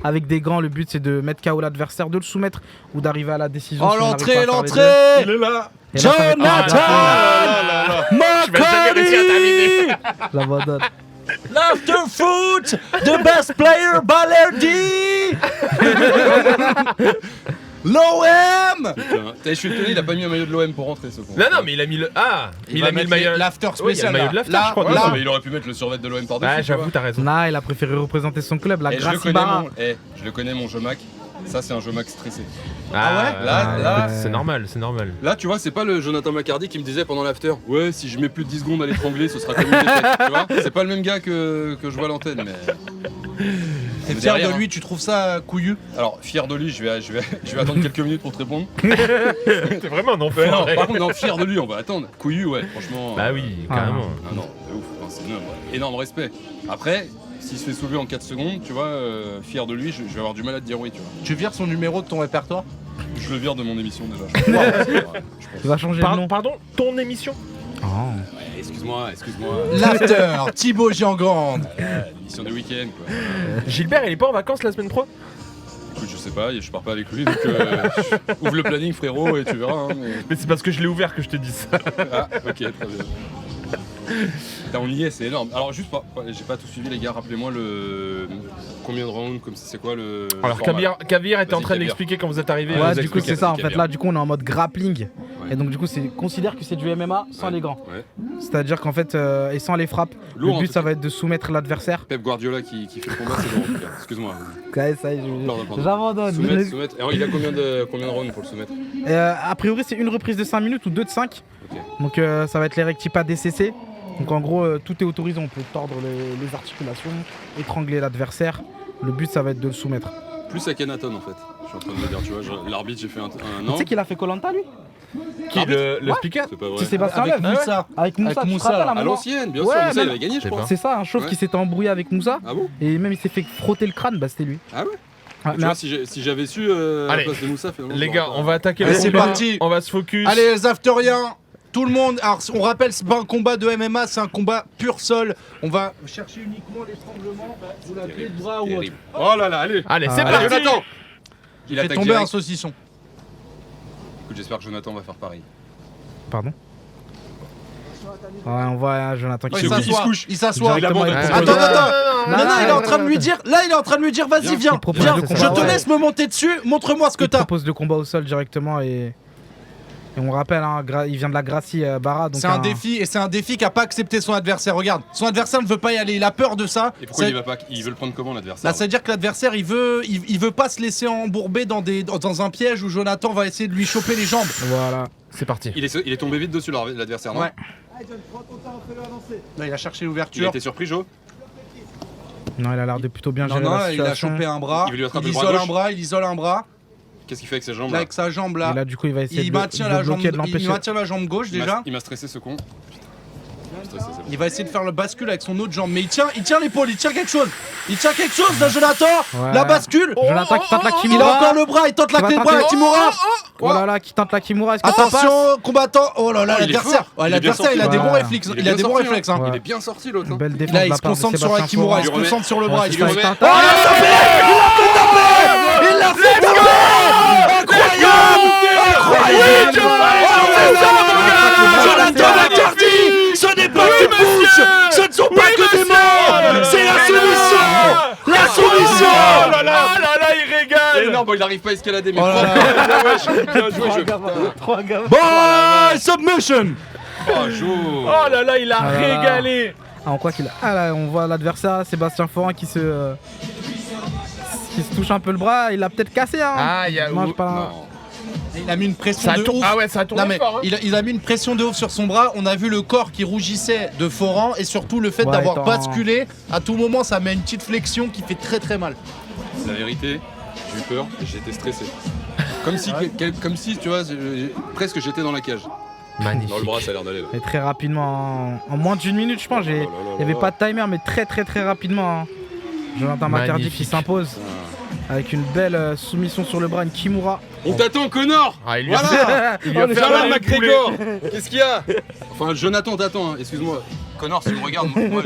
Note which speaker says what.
Speaker 1: avec des gants. Le but c'est de mettre KO l'adversaire, de le soumettre ou d'arriver à la décision.
Speaker 2: Oh
Speaker 1: si on n'arrive pas
Speaker 2: l'entrée,
Speaker 1: à faire les
Speaker 2: l'entrée.
Speaker 3: Il est là.
Speaker 1: deux. Et là, ça va être-
Speaker 2: Jonathan
Speaker 3: Je vais jamais réussir à terminer.
Speaker 1: J'abandonne.
Speaker 2: L'after foot, the best player, Balerdi. L'OM.
Speaker 4: Je suis étonné, il a pas mis un maillot de l'OM pour rentrer ce con.
Speaker 3: Non, non, mais il a mis le. Ah, il a mis le maillot.
Speaker 2: L'after
Speaker 3: Oui, il y a
Speaker 2: spécial.
Speaker 3: le maillot de l'after,
Speaker 2: là,
Speaker 3: je crois.
Speaker 4: Ouais,
Speaker 2: là,
Speaker 4: non, mais il aurait pu mettre le survêt de l'OM par-dessus.
Speaker 3: Ah,
Speaker 4: tu
Speaker 3: j'avoue,
Speaker 4: vois.
Speaker 3: t'as raison.
Speaker 1: Nah, il a préféré représenter son club, la
Speaker 4: Et je le
Speaker 1: Gracie
Speaker 4: connais
Speaker 1: Barra.
Speaker 4: je le connais mon jeu Mac. Ça c'est un jeu Mac stressé.
Speaker 3: Ah
Speaker 4: Là,
Speaker 3: c'est normal, c'est normal.
Speaker 4: Là tu vois c'est pas le Jonathan McCarty qui me disait pendant l'after ouais si je mets plus de 10 secondes à l'étrangler ce sera comme une défaite. Tu vois c'est pas le même gars que je vois à l'antenne mais...
Speaker 2: t'es
Speaker 4: Mais
Speaker 2: fier
Speaker 4: derrière,
Speaker 2: de lui, tu trouves ça couillu?
Speaker 4: Alors fier de lui je vais attendre quelques minutes pour te répondre.
Speaker 3: T'es vraiment un
Speaker 4: Ouais, non,
Speaker 3: enfoiré.
Speaker 4: par contre non fier de lui on va attendre. Couillu ouais franchement.
Speaker 3: Bah oui, carrément.
Speaker 4: Ah non de ouf, non, c'est énorme respect. Après s'il se fait soulever en 4 secondes tu vois fier de lui je vais avoir du mal à te dire oui tu vois.
Speaker 2: Tu vires son numéro de ton répertoire?
Speaker 4: Je le vire de mon émission déjà. Je pense.
Speaker 1: Il va changer le nom.
Speaker 3: Pardon, ton émission.
Speaker 1: Oh.
Speaker 4: Ouais, excuse-moi.
Speaker 2: L'after, Thibaut Giangrande.
Speaker 4: L'émission du week-end quoi.
Speaker 3: Gilbert, il est pas en vacances la semaine pro?
Speaker 4: Écoute, je sais pas, je pars pas avec lui, donc ouvre le planning frérot et tu verras. Hein,
Speaker 3: Mais c'est parce que je l'ai ouvert que je te dis ça.
Speaker 4: Ah, ok, très bien. Putain, on y est, c'est énorme. Alors juste, j'ai pas tout suivi les gars, rappelez-moi le... Combien de rounds, comme c'est quoi le...
Speaker 3: Alors
Speaker 4: format
Speaker 3: Kavir était en
Speaker 4: Vas-y,
Speaker 3: train
Speaker 4: Kavir.
Speaker 3: d'expliquer quand vous êtes arrivé.
Speaker 1: Ouais,
Speaker 3: vous
Speaker 1: du coup
Speaker 3: expliquer.
Speaker 1: c'est ça en fait.
Speaker 4: Kavir.
Speaker 1: Là du coup on est en mode grappling.
Speaker 4: Ouais.
Speaker 1: Et donc du coup considère que c'est du MMA sans
Speaker 4: Ouais.
Speaker 1: les gants.
Speaker 4: Ouais.
Speaker 1: C'est-à-dire qu'en fait et sans les frappes.
Speaker 4: Lourd,
Speaker 1: Le
Speaker 4: en
Speaker 1: but
Speaker 4: tout
Speaker 1: ça
Speaker 4: cas.
Speaker 1: va être de soumettre l'adversaire.
Speaker 4: Pep Guardiola qui fait le combat, c'est bon en tout cas. Excuse-moi.
Speaker 1: Ouais, ça y est,
Speaker 4: Pardon.
Speaker 1: j'abandonne.
Speaker 4: Soumettre. Alors, il a combien de rounds pour le soumettre?
Speaker 1: A priori c'est une reprise de 5 minutes ou 2 de 5.
Speaker 4: Ok.
Speaker 1: Donc ça va être les rectipas DCC. Donc en gros tout est autorisé, on peut tordre les articulations, étrangler l'adversaire. Le but ça va être de le soumettre.
Speaker 4: Plus Akhenaton en fait. Je suis en train de me dire, tu vois, l'arbitre j'ai fait un
Speaker 1: Tu
Speaker 4: an.
Speaker 1: sais qu'il a fait Koh-Lanta lui?
Speaker 3: Qui, le speaker?
Speaker 4: C'est pas vrai.
Speaker 1: C'est Sébastien
Speaker 2: Avec
Speaker 1: Loeb.
Speaker 2: Moussa.
Speaker 1: Avec Moussa,
Speaker 2: Avec
Speaker 1: tu te
Speaker 2: Moussa,
Speaker 1: rappelles,
Speaker 2: là.
Speaker 1: un
Speaker 4: À
Speaker 1: moment
Speaker 4: l'ancienne, bien
Speaker 1: Ouais,
Speaker 4: sûr, Moussa il
Speaker 1: même-
Speaker 4: avait gagné je
Speaker 3: C'est
Speaker 4: crois.
Speaker 3: pas.
Speaker 1: C'est ça, un chauve
Speaker 4: Ouais.
Speaker 1: qui s'était embrouillé avec Moussa.
Speaker 4: Ah bon?
Speaker 1: Et même il s'est fait frotter le crâne, bah c'était lui.
Speaker 4: Ah ouais?
Speaker 1: Ah,
Speaker 4: Tu
Speaker 1: mais
Speaker 4: vois, si j'avais su à la
Speaker 3: Allez.
Speaker 4: place de Moussa, finalement,
Speaker 3: Les
Speaker 4: je
Speaker 3: gars,
Speaker 4: l'aurais pas.
Speaker 3: on va attaquer
Speaker 2: Allez,
Speaker 3: le
Speaker 2: c'est
Speaker 3: combat.
Speaker 2: parti.
Speaker 3: On va se focus.
Speaker 2: Allez les afteriens, tout le monde, alors on rappelle c'est pas un combat de MMA, c'est un combat pur sol. On va chercher uniquement l'étranglement ou la clé de bras ou autre.
Speaker 4: Terrible. Oh là là, allez!
Speaker 3: Allez, c'est
Speaker 1: Ah,
Speaker 3: parti.
Speaker 4: Jonathan! Il
Speaker 2: Fait
Speaker 4: attaque
Speaker 2: tomber un
Speaker 4: direct.
Speaker 2: saucisson.
Speaker 4: Écoute, j'espère que Jonathan va faire pareil.
Speaker 1: Pardon. Ouais, on voit Jonathan
Speaker 2: Ouais,
Speaker 1: qui
Speaker 2: il
Speaker 4: il se
Speaker 2: s'assoit,
Speaker 4: couche.
Speaker 2: il s'assoit.
Speaker 1: Directement,
Speaker 4: il
Speaker 1: il
Speaker 4: abandonne.
Speaker 1: propose-
Speaker 2: Attends.
Speaker 1: Non,
Speaker 2: Non,
Speaker 1: non,
Speaker 2: il est en
Speaker 1: non,
Speaker 2: train de
Speaker 1: non,
Speaker 2: lui
Speaker 1: non.
Speaker 2: dire, là il est en train de lui dire, vas-y
Speaker 4: Viens,
Speaker 2: viens,
Speaker 1: il propose
Speaker 2: viens,
Speaker 1: le
Speaker 2: je
Speaker 1: combat,
Speaker 2: te
Speaker 1: ouais.
Speaker 2: laisse me monter dessus, montre-moi ce que
Speaker 1: Il
Speaker 2: t'as.
Speaker 1: propose le combat au sol directement et on rappelle, hein, il vient de la Gracie Barra. donc
Speaker 2: C'est un défi et c'est un défi qu'a pas accepté son adversaire. Regarde, son adversaire ne veut pas y aller, il a peur de ça.
Speaker 4: Et pourquoi
Speaker 2: Ça-
Speaker 4: il va pas? Il veut le prendre comment l'adversaire?
Speaker 2: Là, ça veut dire que l'adversaire, il veut pas se laisser embourber dans un piège où Jonathan va essayer de lui choper les jambes.
Speaker 1: Voilà.
Speaker 3: C'est parti.
Speaker 4: Il est tombé vite dessus l'adversaire, non?
Speaker 2: Ouais. Là, il a cherché
Speaker 4: Il a
Speaker 2: l'ouverture.
Speaker 4: été surpris, Jo?
Speaker 1: Non, il a l'air de plutôt bien
Speaker 2: Non,
Speaker 1: gérer
Speaker 2: non,
Speaker 1: la
Speaker 2: il a
Speaker 1: situation.
Speaker 2: chopé un bras.
Speaker 4: Il veut lui attraper
Speaker 2: Il
Speaker 4: le bras
Speaker 2: isole
Speaker 4: gauche.
Speaker 2: un bras, il isole un bras.
Speaker 4: Qu'est-ce qu'il fait avec ses jambes
Speaker 2: Là,
Speaker 4: là?
Speaker 2: avec sa jambe
Speaker 1: Et
Speaker 2: là.
Speaker 1: là, du coup, il va essayer
Speaker 2: Il
Speaker 1: de,
Speaker 2: maintient
Speaker 1: de
Speaker 2: la jambe,
Speaker 1: bloquer, de
Speaker 2: il
Speaker 1: l'empêcher.
Speaker 2: maintient la jambe gauche déjà.
Speaker 4: Il m'a stressé ce con. Stressé, c'est bon.
Speaker 2: Il va essayer de faire le bascule avec son autre jambe. Mais il tient l'épaule, il tient quelque chose. Il tient quelque chose là, Jonathan.
Speaker 1: Ouais.
Speaker 2: La bascule.
Speaker 1: Jonathan qui tente la
Speaker 2: Il a
Speaker 1: Kimura.
Speaker 2: encore le bras, il tente la
Speaker 1: Il va
Speaker 2: clé de bras,
Speaker 1: tenter-
Speaker 2: la Kimura.
Speaker 1: Oh là là, qui tente la Kimura. Est-ce que ça passe?
Speaker 2: Attention, combattant. Oh là là,
Speaker 4: Oh, il est
Speaker 2: l'adversaire.
Speaker 4: fort.
Speaker 2: Ouais,
Speaker 4: Il est bien
Speaker 2: l'adversaire, il a
Speaker 4: sorti.
Speaker 2: des bons
Speaker 1: Ouais.
Speaker 2: réflexes.
Speaker 4: Il est
Speaker 2: Il a
Speaker 4: bien
Speaker 2: des bons
Speaker 4: sorti,
Speaker 2: réflexes. hein.
Speaker 1: Ouais.
Speaker 4: Il est bien sorti l'autre. Hein.
Speaker 1: Belle défense
Speaker 2: Là,
Speaker 1: de
Speaker 2: il
Speaker 1: la
Speaker 2: se
Speaker 1: part de
Speaker 2: concentre sur la
Speaker 1: Sébastien
Speaker 2: Kimura, il se
Speaker 1: Forin.
Speaker 2: concentre sur le bras.
Speaker 1: Ouais,
Speaker 2: Il
Speaker 1: c'est
Speaker 2: lui
Speaker 1: ça,
Speaker 2: remet.
Speaker 1: il tente-
Speaker 2: Oh, il l'a tapé. Il l'a fait taper. Incroyable. Jonathan McCarty, ce n'est pas une bouche, ce ne sont pas que des mots, c'est la soumission. La soumission.
Speaker 3: Oh là là, il régale.
Speaker 4: Non, bon, il arrive pas à escalader, mais
Speaker 2: Oh là
Speaker 4: bien joué, Jo.
Speaker 1: Trois gars.
Speaker 2: By submission.
Speaker 4: Oh, Jo.
Speaker 3: Oh là là, il a
Speaker 1: Ah là là.
Speaker 3: régalé.
Speaker 1: Ah, on croit qu'il a. Ah là, on voit l'adversaire, Sébastien Forin, qui se touche un peu le bras. Il l'a peut-être cassé. Hein.
Speaker 3: Ah, il y a.
Speaker 1: Mange pas.
Speaker 4: Non.
Speaker 2: Il a mis une pression
Speaker 3: Ça a
Speaker 2: de
Speaker 3: tourné.
Speaker 2: ouf.
Speaker 3: Ah ouais, ça a tourné
Speaker 2: Non mais
Speaker 3: fort. Hein.
Speaker 2: il a mis une pression de ouf sur son bras, on a vu le corps qui rougissait de Foran et surtout le fait
Speaker 1: Ouais,
Speaker 2: d'avoir
Speaker 1: attends.
Speaker 2: basculé, à tout moment ça met une petite flexion qui fait très très mal.
Speaker 4: La vérité, j'ai eu peur et j'étais stressé. Comme si, tu vois, presque j'étais dans la cage.
Speaker 3: Magnifique.
Speaker 4: Dans le bras, ça a l'air d'aller là.
Speaker 1: Et très rapidement, en moins d'une minute, je pense. Il n'y avait pas de timer, mais très rapidement. Hein. Jonathan McCarty qui
Speaker 3: Magnifique.
Speaker 1: s'impose avec une belle soumission sur le bras, une Kimura.
Speaker 4: On t'attend, Connor.
Speaker 3: Ah, il lui a
Speaker 4: Voilà.
Speaker 3: il lui a fait
Speaker 4: Viens là,
Speaker 3: avaler le poulet.
Speaker 4: McGregor. Qu'est-ce qu'il y a? Enfin, Jonathan t'attend, hein. Excuse-moi. Connor, si tu me regardes, moi,